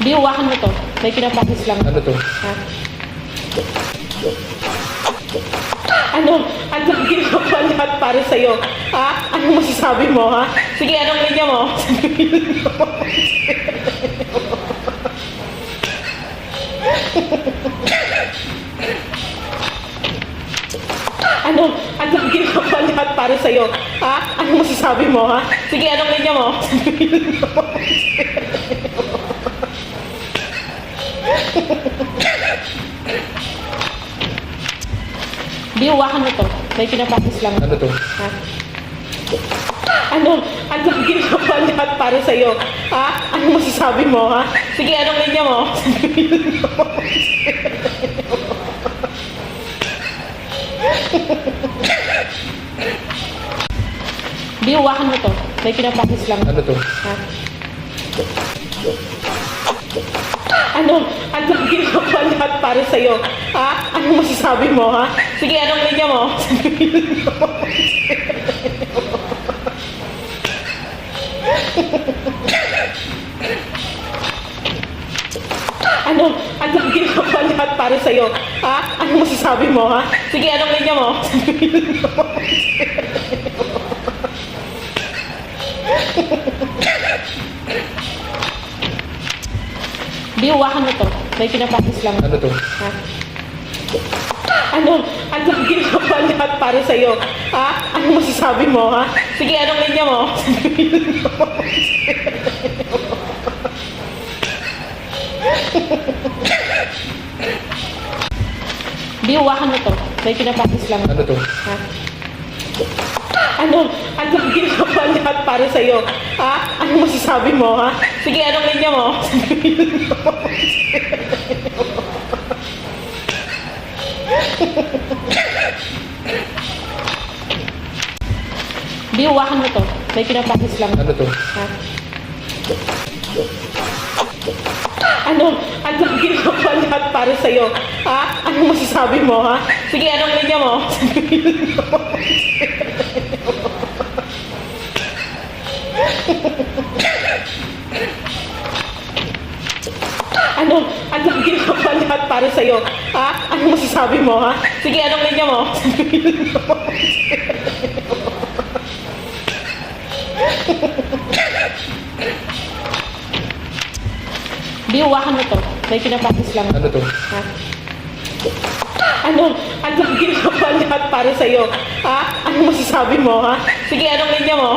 Di, huwakan mo to. May pinapractice lang. Ano to? Ha? Ano? Ang ginagawa lahat para sa'yo. Ha? Anong masasabi mo, ha? Sige, anong linya mo? Ano? Ang ginagawa lahat para sa'yo. Ha? Anong masasabi mo, ha? Sige, anong linya mo? Di, huwakan mo to. May pinapractice lang. Ano to? Ha? Ano? Ang ginagawa lahat para sa'yo. Ha? Anong masasabi mo, ha? Sige, anong linya mo? Di, huwakan mo to. May pinapractice lang. Ano to? Ha? Ano? Ang ginagawa lahat para sa'yo. Ha? Anong masasabi mo, ha? Sige, anong linya mo? Ano? Ang ginagawa lahat para sa'yo. Ha? Anong masasabi mo, ha? Sige, anong linya mo? Di, huwakan mo to. May pinapractice lang. Ano to? Ha? Ano? Ang ginagawa lahat para sa'yo. Ha? Anong masasabi mo, ha? Sige, anong linya mo? Di, huwakan mo to. May pinapractice lang. Ano to? Ha? Ano? Ang ginagawa lahat para sa'yo. Ha? Anong masasabi mo, ha? Sige, anong linya mo? Di, huwakan mo to. May pinapractice lang. Ano to? Ha? Ano? Ang ginagawa lahat para sa'yo. Ha? Anong masasabi mo, ha? Sige, anong linya mo? Ano? Ang ginagawa lahat para sa'yo. Ha? Anong masasabi mo, ha? Sige, anong linya mo? Di, huwakan mo to. May pinapractice lang. Ano to? Ha? Ano? Ang ginagawa lahat para sa'yo. Ha? Anong masasabi mo, ha? Sige, anong linya mo?